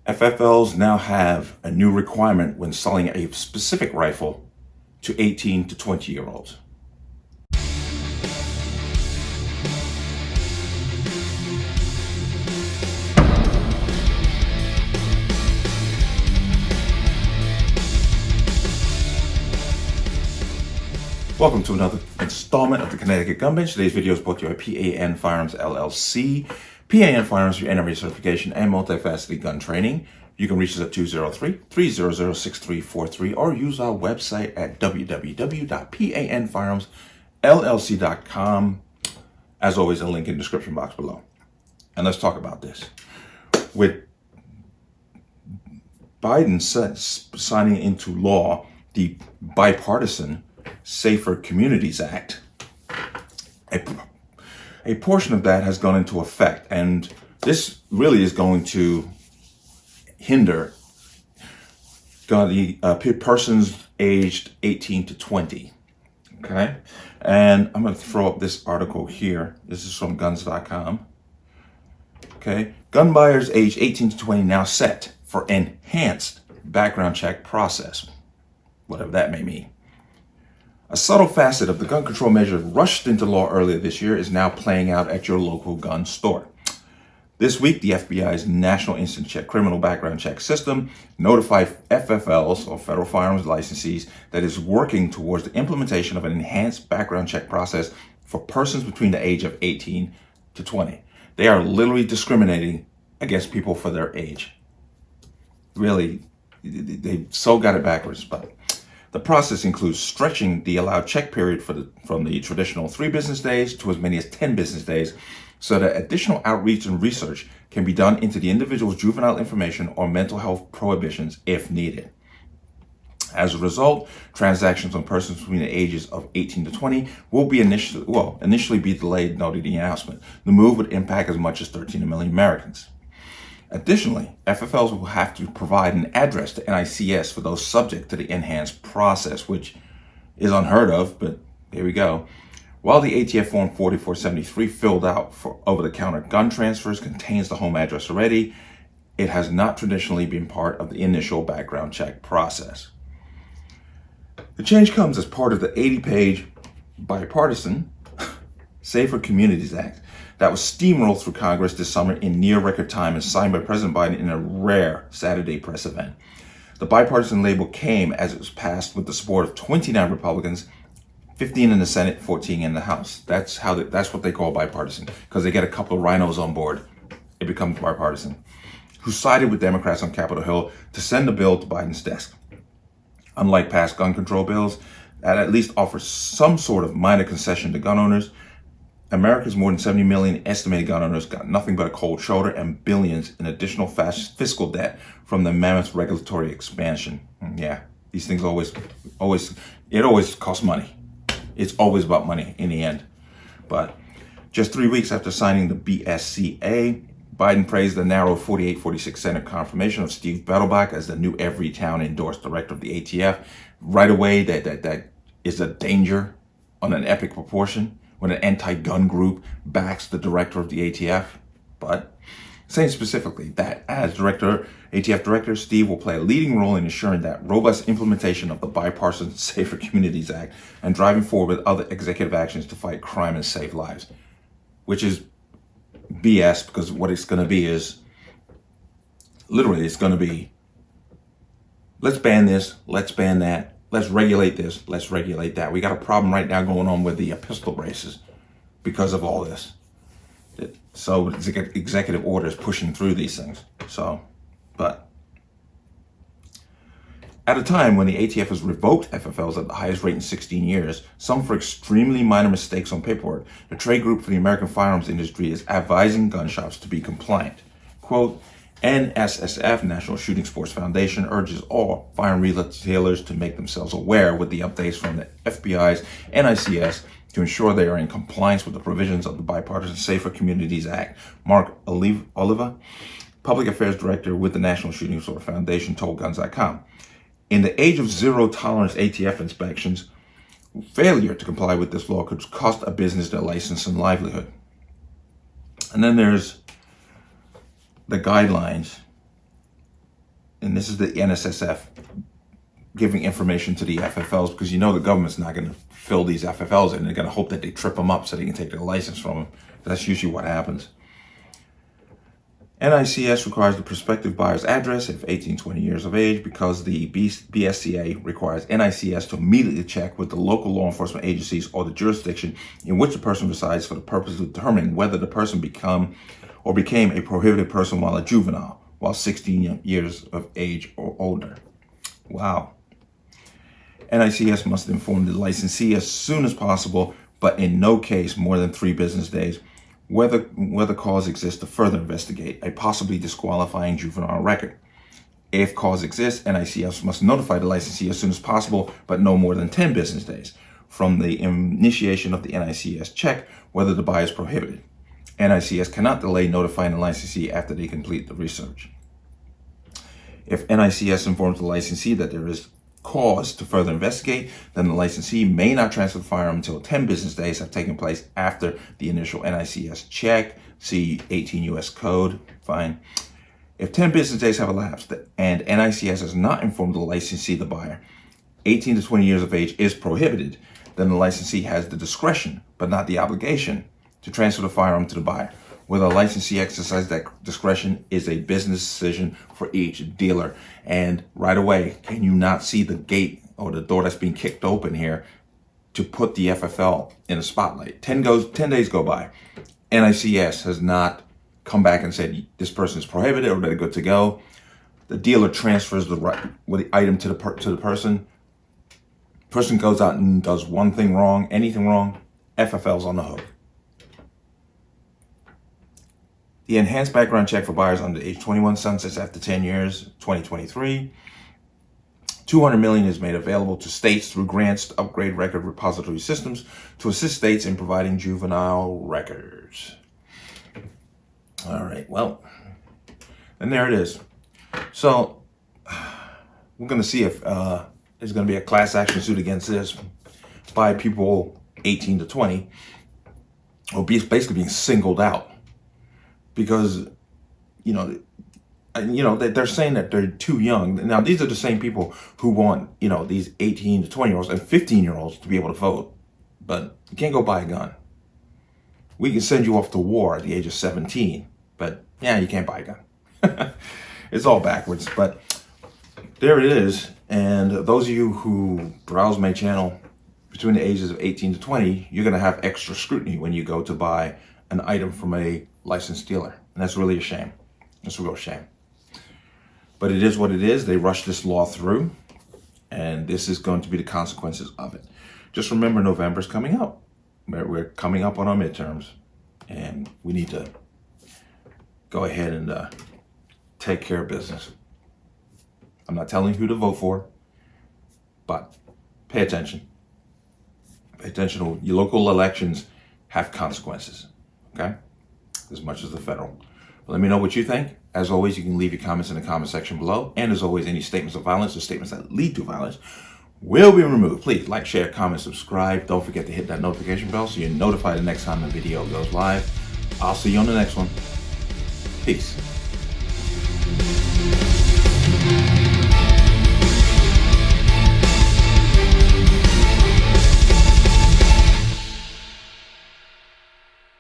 FFLs now have a new requirement when selling a specific rifle to 18 to 20-year-olds. Welcome to another installment of the Connecticut Gun Bench. Today's video is brought to you by P.A.N. Firearms LLC. P.A.N. Firearms for NRA certification and multifaceted gun training. You can reach us at 203-300-6343 or use our website at www.panfirearmsllc.com. As always, a link in the description box below. And let's talk about this. With Biden signing into law the Bipartisan Safer Communities Act, a portion of that has gone into effect, and this really is going to hinder persons aged 18 to 20. Okay, and I'm going to throw up this article here. This is from guns.com. Okay, gun buyers aged 18 to 20 now set for enhanced background check process, whatever that may mean. A subtle facet of the gun control measure rushed into law earlier this year is now playing out at your local gun store. This week, the FBI's National Instant Check Criminal Background Check System notified FFLs, or federal firearms licensees, that is working towards the implementation of an enhanced background check process for persons between the age of 18 to 20. They are literally discriminating against people for their age. Really, they've so got it backwards, but the process includes stretching the allowed check period from the traditional 3 business days to as many as 10 business days so that additional outreach and research can be done into the individual's juvenile information or mental health prohibitions if needed. As a result, transactions on persons between the ages of 18 to 20 will be initially be delayed, noted the announcement. The move would impact as much as 13 million Americans. Additionally, FFLs will have to provide an address to NICS for those subject to the enhanced process, which is unheard of, but here we go. While the ATF Form 4473 filled out for over-the-counter gun transfers contains the home address already, it has not traditionally been part of the initial background check process. The change comes as part of the 80-page Bipartisan Safer Communities Act that was steamrolled through Congress this summer in near record time and signed by President Biden in a rare Saturday press event. The bipartisan label came as it was passed with the support of 29 Republicans, 15 in the Senate, 14 in the House. That's what they call bipartisan, because they get a couple of rhinos on board. It becomes bipartisan, who sided with Democrats on Capitol Hill to send the bill to Biden's desk. Unlike past gun control bills that at least offer some sort of minor concession to gun owners, America's more than 70 million estimated gun owners got nothing but a cold shoulder and billions in additional fiscal debt from the mammoth regulatory expansion. Yeah, these things always costs money. It's always about money in the end. But just 3 weeks after signing the SCA, Biden praised the narrow 48-46 Senate confirmation of Steve Bettleback as the new Everytown endorsed director of the ATF. Right away, that is a danger on an epic proportion when an anti-gun group backs the director of the ATF. But saying specifically that as ATF director, Steve will play a leading role in ensuring that robust implementation of the Bipartisan Safer Communities Act and driving forward with other executive actions to fight crime and save lives, which is BS, because what it's going to be is, literally, it's going to be, let's ban this, let's ban that, let's regulate this, let's regulate that. We got a problem right now going on with the pistol braces because of all this. So executive orders pushing through these things. But at a time when the ATF has revoked FFLs at the highest rate in 16 years, some for extremely minor mistakes on paperwork, the trade group for the American firearms industry is advising gun shops to be compliant. Quote, NSSF, National Shooting Sports Foundation, urges all firearm retailers to make themselves aware with the updates from the FBI's NICS to ensure they are in compliance with the provisions of the Bipartisan Safer Communities Act. Mark Oliva, Public Affairs Director with the National Shooting Sports Foundation, told Guns.com. In the age of zero tolerance ATF inspections, failure to comply with this law could cost a business their license and livelihood. And then there's the guidelines and this is the NSSF giving information to the FFLs, because you know the government's not going to fill these FFLs in. They're going to hope that they trip them up so they can take their license from them. That's usually what happens. NICS requires the prospective buyer's address if 18, 20 years of age, because the BSCA requires NICS to immediately check with the local law enforcement agencies or the jurisdiction in which the person resides for the purpose of determining whether the person became a prohibited person while a juvenile, while 16 years of age or older. Wow. NICS must inform the licensee as soon as possible, but in no case more than 3 business days, whether cause exists to further investigate a possibly disqualifying juvenile record. If cause exists, NICS must notify the licensee as soon as possible, but no more than 10 business days from the initiation of the NICS check whether the buyer is prohibited. NICS cannot delay notifying the licensee after they complete the research. If NICS informs the licensee that there is cause to further investigate, then the licensee may not transfer the firearm until 10 business days have taken place after the initial NICS check. See 18 U.S. Code. Fine. If 10 business days have elapsed and NICS has not informed the licensee the buyer 18 to 20 years of age is prohibited, then the licensee has the discretion, but not the obligation, to transfer the firearm to the buyer. Whether a licensee exercises that discretion is a business decision for each dealer. And right away, can you not see the gate or the door that's being kicked open here to put the FFL in a spotlight? 10 days go by. NICS has not come back and said this person is prohibited or they're good to go. The dealer transfers the item to the person. Person goes out and does one thing wrong, anything wrong, FFL's on the hook. The enhanced background check for buyers under age 21 sunsets after 10 years, 2023. $200 million is made available to states through grants to upgrade record repository systems to assist states in providing juvenile records. All right, well, and there it is. So we're going to see if there's going to be a class action suit against this by people 18 to 20, or basically being singled out. Because, they're saying that they're too young. Now, these are the same people who want, these 18 to 20-year-olds and 15-year-olds to be able to vote. But you can't go buy a gun. We can send you off to war at the age of 17. But, you can't buy a gun. It's all backwards. But there it is. And those of you who browse my channel between the ages of 18 to 20, you're going to have extra scrutiny when you go to buy an item from a licensed dealer. And that's really a shame. It's a real shame. But it is what it is. They rushed this law through, and this is going to be the consequences of it. Just remember, November's coming up. We're coming up on our midterms, and we need to go ahead and take care of business. I'm not telling you who to vote for, but pay attention. Pay attention. Your local elections have consequences, okay? As much as the federal. But let me know what you think. As always, you can leave your comments in the comment section below. And as always, any statements of violence or statements that lead to violence will be removed. Please like, share, comment, subscribe. Don't forget to hit that notification bell so you're notified the next time the video goes live. I'll see you on the next one. Peace.